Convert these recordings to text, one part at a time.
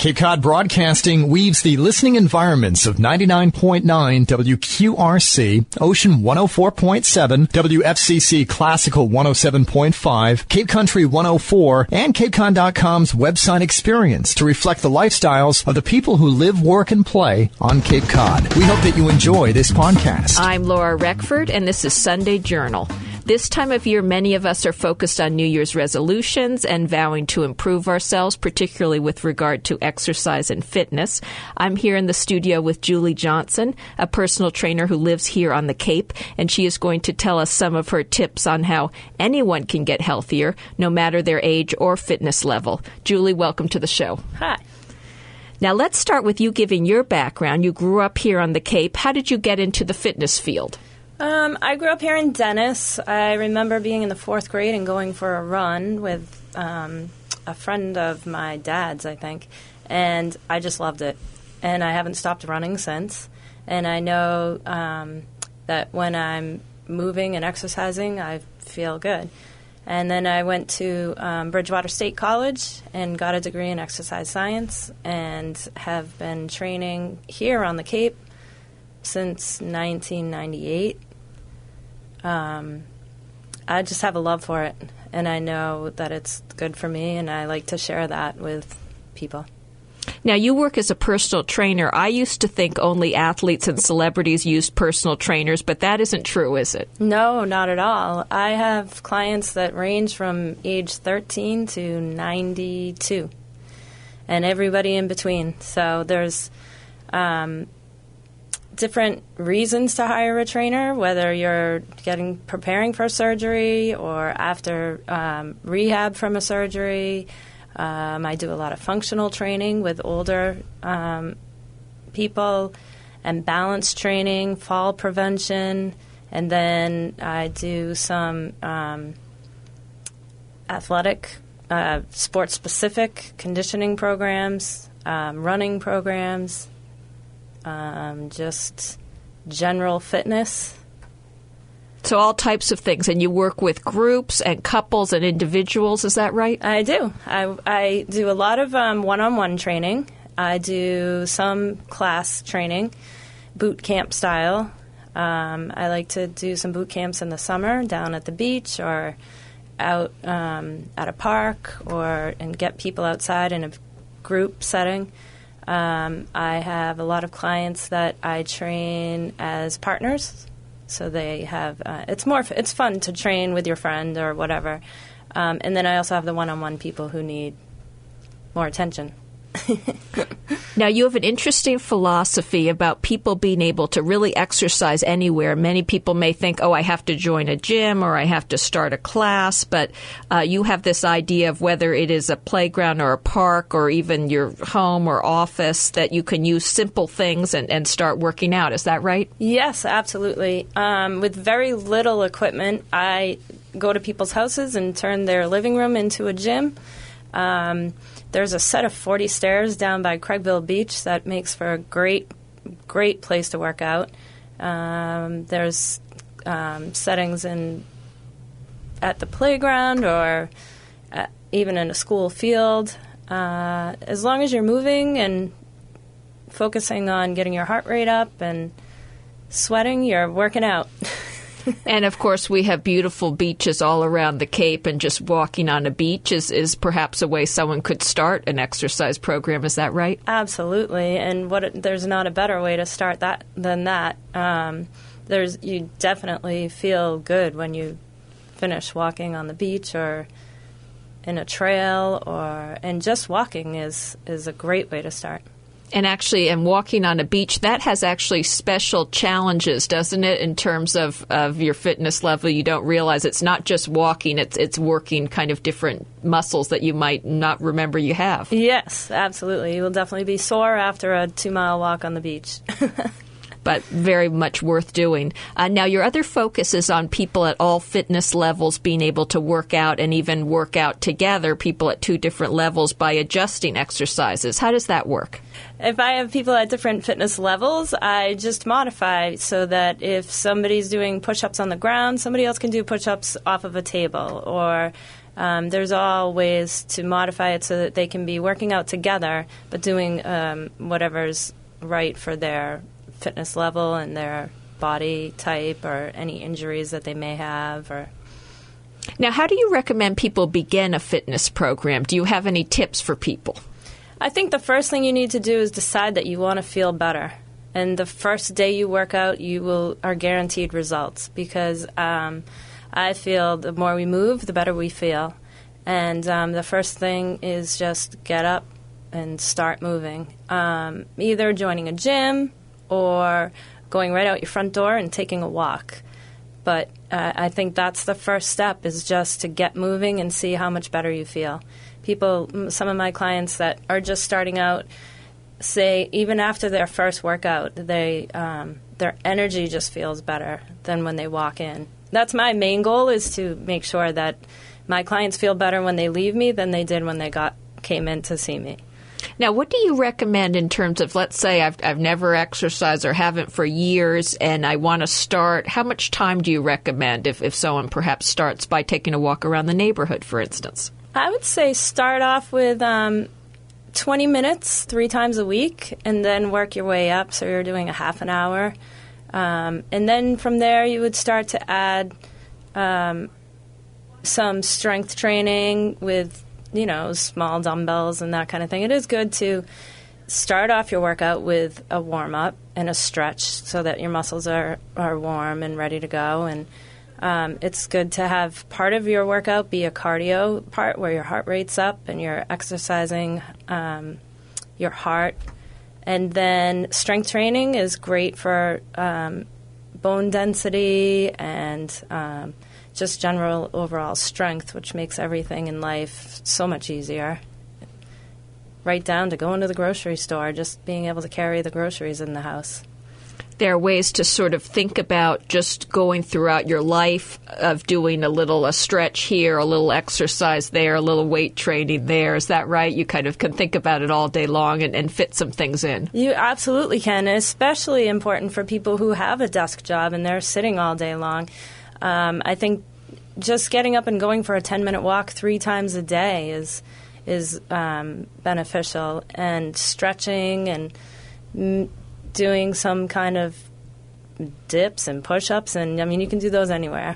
Cape Cod Broadcasting weaves the listening environments of 99.9 WQRC, Ocean 104.7, WFCC Classical 107.5, Cape Country 104, and CapeCon.com's website experience to reflect the lifestyles of the people who live, work, and play on Cape Cod. We hope that you enjoy this podcast. I'm Laura Reckford, and this is Sunday Journal. This time of year, many of us are focused on New Year's resolutions and vowing to improve ourselves, particularly with regard to exercise and fitness. I'm here in the studio with Julie Johnson, a personal trainer who lives here on the Cape, and she is going to tell us some of her tips on how anyone can get healthier, no matter their age or fitness level. Julie, welcome to the show. Hi. Now, let's start with you giving your background. You grew up here on the Cape. How did you get into the fitness field? I grew up here in Dennis. I remember being in the 4th grade and going for a run with a friend of my dad's, I think, and I just loved it. And I haven't stopped running since. And I know that when I'm moving and exercising, I feel good. And then I went to Bridgewater State College and got a degree in exercise science and have been training here on the Cape since 1998. I just have a love for it, and I know that it's good for me, and I like to share that with people. Now, you work as a personal trainer. I used to think only athletes and celebrities used personal trainers, but that isn't true, is it? No, not at all. I have clients that range from age 13 to 92, and everybody in between. So there's different reasons to hire a trainer, whether you're preparing for surgery or after rehab from a surgery. I do a lot of functional training with older people and balance training, fall prevention, and then I do some athletic, sports-specific conditioning programs, running programs, just general fitness. So all types of things, and you work with groups and couples and individuals, is that right? I do. I do a lot of one-on-one training. I do some class training, boot camp style. I like to do some boot camps in the summer down at the beach or out at a park and get people outside in a group setting. I have a lot of clients that I train as partners, so they have it's fun to train with your friend or whatever. And then I also have the one-on-one people who need more attention. Now, you have an interesting philosophy about people being able to really exercise anywhere. Many people may think, I have to join a gym or I have to start a class, but you have this idea of whether it is a playground or a park or even your home or office that you can use simple things and start working out. Is that right? Yes, absolutely. With very little equipment, I go to people's houses and turn their living room into a gym. There's a set of 40 stairs down by Craigville Beach that makes for a great place to work out. There's settings at the playground or even in a school field. As long as you're moving and focusing on getting your heart rate up and sweating, you're working out. And, of course, we have beautiful beaches all around the Cape, and just walking on a beach is perhaps a way someone could start an exercise program. Is that right? Absolutely. And there's not a better way to start than that. You definitely feel good when you finish walking on the beach or in a trail, and just walking is a great way to start. And walking on a beach, that has actually special challenges, doesn't it, in terms of your fitness level? You don't realize it's not just walking, it's working kind of different muscles that you might not remember you have. Yes, absolutely. You will definitely be sore after a 2-mile walk on the beach. But very much worth doing. Now, your other focus is on people at all fitness levels being able to work out and even work out together, people at 2 different levels, by adjusting exercises. How does that work? If I have people at different fitness levels, I just modify so that if somebody's doing push-ups on the ground, somebody else can do push-ups off of a table. Or There's all ways to modify it so that they can be working out together, but doing whatever's right for their fitness level and their body type or any injuries that they may have. Now, how do you recommend people begin a fitness program? Do you have any tips for people? I think the first thing you need to do is decide that you want to feel better. And the first day you work out, you are guaranteed results, because I feel the more we move, the better we feel. And the first thing is just get up and start moving. Either joining a gym or going right out your front door and taking a walk. But I think that's the first step, is just to get moving and see how much better you feel. Some of my clients that are just starting out say even after their first workout, their energy just feels better than when they walk in. That's my main goal, is to make sure that my clients feel better when they leave me than they did when they came in to see me. Now, what do you recommend in terms of, let's say I've never exercised or haven't for years and I want to start? How much time do you recommend if someone perhaps starts by taking a walk around the neighborhood, for instance? I would say start off with 20 minutes 3 times a week, and then work your way up, so you're doing a half an hour. And then from there you would start to add some strength training with small dumbbells and that kind of thing. It is good to start off your workout with a warm-up and a stretch so that your muscles are warm and ready to go. And it's good to have part of your workout be a cardio part where your heart rate's up and you're exercising your heart. And then strength training is great for bone density and just general overall strength, which makes everything in life so much easier. Right down to going to the grocery store, just being able to carry the groceries in the house. There are ways to sort of think about just going throughout your life of doing a stretch here, a little exercise there, a little weight training there. Is that right? You kind of can think about it all day long and fit some things in. You absolutely can. Especially important for people who have a desk job and they're sitting all day long. I think just getting up and going for a 10-minute walk 3 times a day is beneficial, and stretching and doing some kind of dips and push-ups, and you can do those anywhere.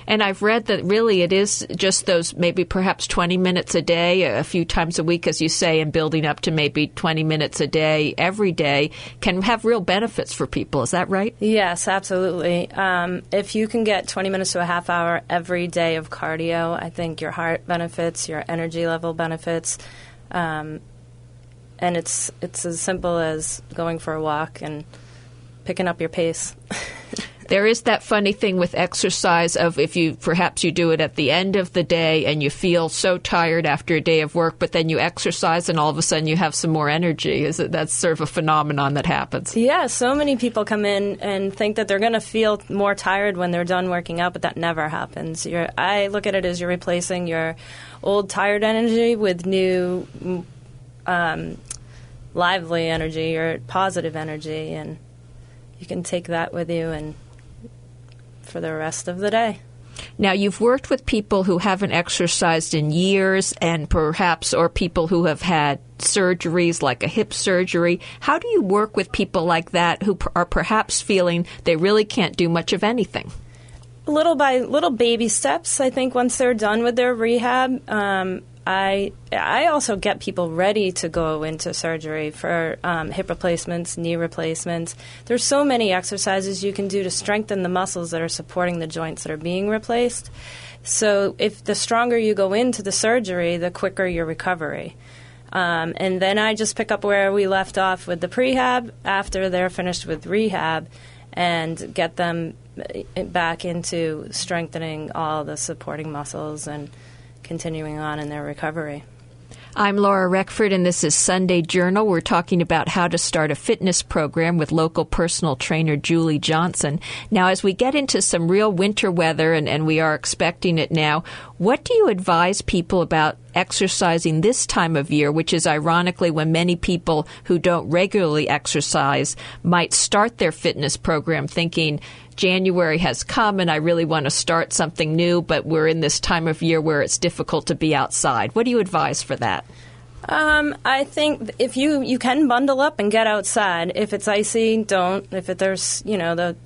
And I've read that really it is just those maybe perhaps 20 minutes a day, a few times a week, as you say, and building up to maybe 20 minutes a day every day can have real benefits for people. Is that right? Yes, absolutely. If you can get 20 minutes to a half hour every day of cardio, I think your heart benefits, your energy level benefits, and it's as simple as going for a walk and picking up your pace. There is that funny thing with exercise of if you do it at the end of the day and you feel so tired after a day of work, but then you exercise and all of a sudden you have some more energy. That's sort of a phenomenon that happens. Yeah, so many people come in and think that they're going to feel more tired when they're done working out, but that never happens. I look at it as you're replacing your old tired energy with new lively energy, your positive energy, and you can take that with you and for the rest of the day. Now, you've worked with people who haven't exercised in years and or people who have had surgeries like a hip surgery. How do you work with people like that who are perhaps feeling they really can't do much of anything? Little by little baby steps. I think once they're done with their rehab, I also get people ready to go into surgery for hip replacements, knee replacements. There's so many exercises you can do to strengthen the muscles that are supporting the joints that are being replaced. So if the stronger you go into the surgery, the quicker your recovery. And then I just pick up where we left off with the prehab after they're finished with rehab and get them back into strengthening all the supporting muscles and continuing on in their recovery. I'm Laura Reckford, and this is Sunday Journal. We're talking about how to start a fitness program with local personal trainer Julie Johnson. Now, as we get into some real winter weather, and we are expecting it now, what do you advise people about exercising this time of year, which is ironically when many people who don't regularly exercise might start their fitness program thinking, January has come and I really want to start something new, but we're in this time of year where it's difficult to be outside. What do you advise for that? I think if you can bundle up and get outside. If it's icy, don't. If there's, the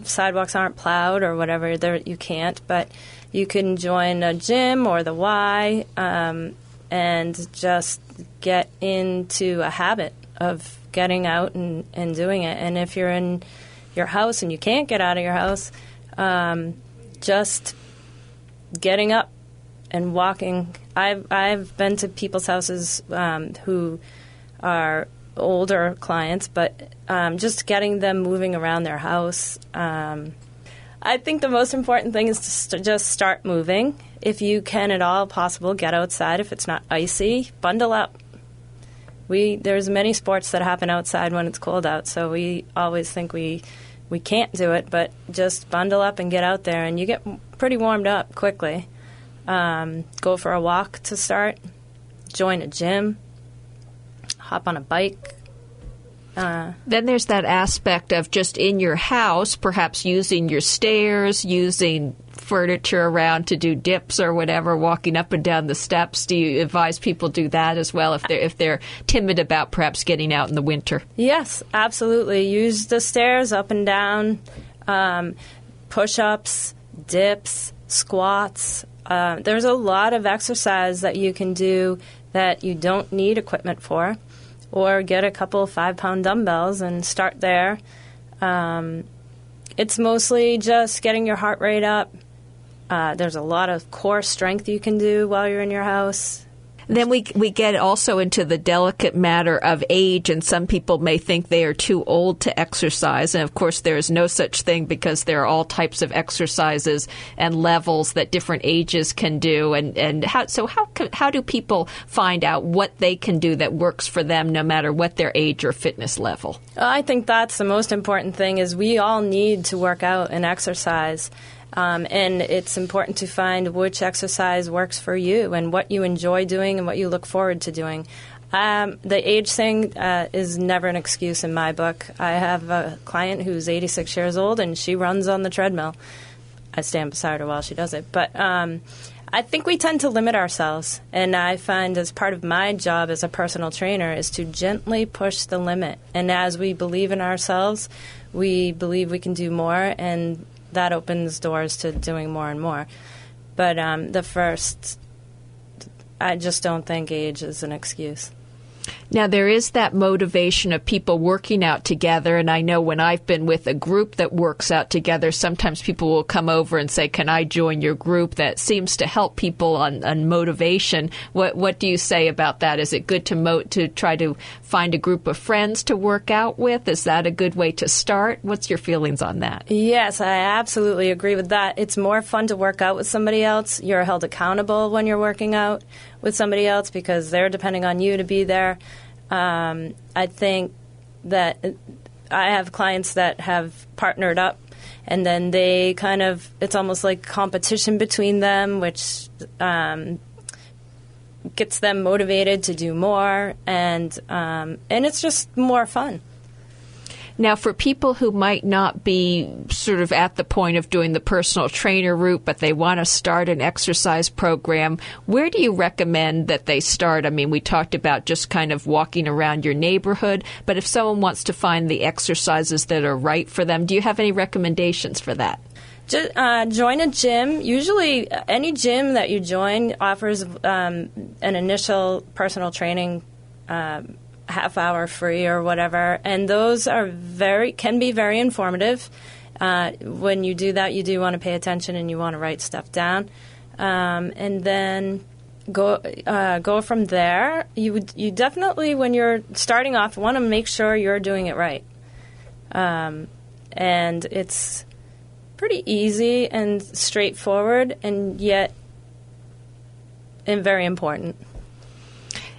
sidewalks aren't plowed or whatever, you can't. But you can join a gym or the Y and just get into a habit of getting out and doing it. And if you're in your house and you can't get out of your house, just getting up and walking. I've been to people's houses who are older clients, but just getting them moving around their house. I think the most important thing is to just start moving. If you can at all possible, get outside. If it's not icy, bundle up. There's many sports that happen outside when it's cold out, so we always think we can't do it, but just bundle up and get out there, and you get pretty warmed up quickly. Go for a walk to start, join a gym, hop on a bike. Then there's that aspect of just in your house, perhaps using your stairs, using furniture around to do dips or whatever, walking up and down the steps. Do you advise people do that as well if they're timid about perhaps getting out in the winter? Yes, absolutely. Use the stairs up and down, push-ups, dips, squats. There's a lot of exercise that you can do that you don't need equipment for, or get a couple 5-pound dumbbells and start there. It's mostly just getting your heart rate up. There's a lot of core strength you can do while you're in your house. Then we get also into the delicate matter of age, and some people may think they are too old to exercise. And, of course, there is no such thing because there are all types of exercises and levels that different ages can do. And how do people find out what they can do that works for them no matter what their age or fitness level? I think that's the most important thing is we all need to work out and exercise. And it's important to find which exercise works for you and what you enjoy doing and what you look forward to doing. The age thing is never an excuse in my book. I have a client who's 86 years old, and she runs on the treadmill. I stand beside her while she does it. But I think we tend to limit ourselves, and I find as part of my job as a personal trainer is to gently push the limit. And as we believe in ourselves, we believe we can do more, and that opens doors to doing more and more. But I just don't think age is an excuse. Now, there is that motivation of people working out together, and I know when I've been with a group that works out together, sometimes people will come over and say, can I join your group? That seems to help people on motivation. What do you say about that? Is it good to try to find a group of friends to work out with? Is that a good way to start? What's your feelings on that? Yes, I absolutely agree with that. It's more fun to work out with somebody else. You're held accountable when you're working out with somebody else because they're depending on you to be there. I think that I have clients that have partnered up, and then they it's almost like competition between them, which gets them motivated to do more, and it's just more fun. Now, for people who might not be sort of at the point of doing the personal trainer route, but they want to start an exercise program, where do you recommend that they start? I mean, we talked about just kind of walking around your neighborhood, but if someone wants to find the exercises that are right for them, do you have any recommendations for that? Just, join a gym. Usually, any gym that you join offers an initial personal training half hour free or whatever, and those are can be very informative. When you do that, you do want to pay attention and you want to write stuff down, and then go from there. You definitely, when you're starting off, want to make sure you're doing it right, and it's pretty easy and straightforward, and yet very important.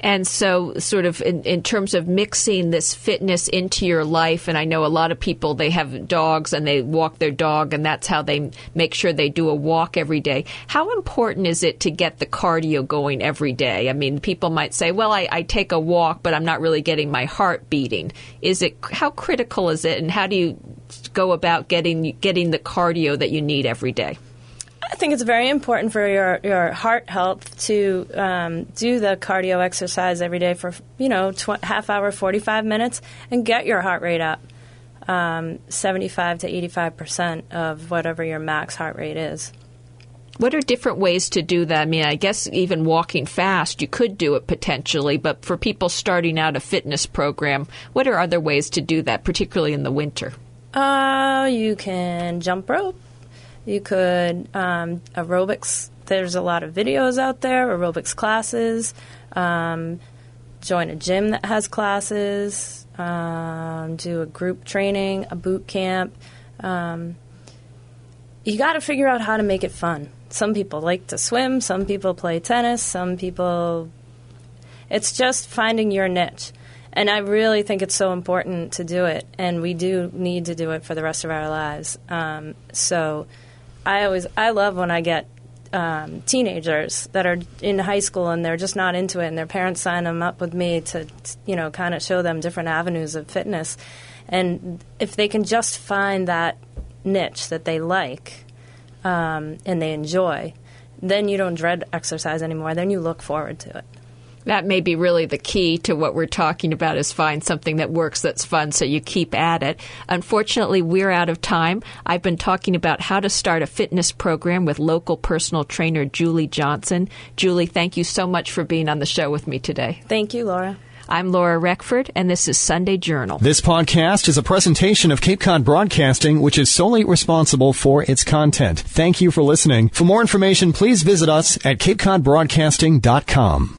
And so sort of in terms of mixing this fitness into your life, and I know a lot of people, they have dogs and they walk their dog, and that's how they make sure they do a walk every day. How important is it to get the cardio going every day? I mean, people might say, well, I take a walk, but I'm not really getting my heart beating. How critical is it, and how do you go about getting the cardio that you need every day? I think it's very important for your heart health to do the cardio exercise every day for, half hour, 45 minutes, and get your heart rate up 75 to 85% of whatever your max heart rate is. What are different ways to do that? I mean, I guess even walking fast, you could do it potentially, but for people starting out a fitness program, what are other ways to do that, particularly in the winter? You can jump rope. You could aerobics. There's a lot of videos out there, aerobics classes. Join a gym that has classes. Do a group training, a boot camp. You got to figure out how to make it fun. Some people like to swim. Some people play tennis. Some people... It's just finding your niche. And I really think it's so important to do it. And we do need to do it for the rest of our lives. So... I love when I get teenagers that are in high school and they're just not into it, and their parents sign them up with me to kind of show them different avenues of fitness. And if they can just find that niche that they like and they enjoy, then you don't dread exercise anymore. Then you look forward to it. That may be really the key to what we're talking about, is find something that works, that's fun, so you keep at it. Unfortunately, we're out of time. I've been talking about how to start a fitness program with local personal trainer Julie Johnson. Julie, thank you so much for being on the show with me today. Thank you, Laura. I'm Laura Reckford, and this is Sunday Journal. This podcast is a presentation of Cape Cod Broadcasting, which is solely responsible for its content. Thank you for listening. For more information, please visit us at capecodbroadcasting.com.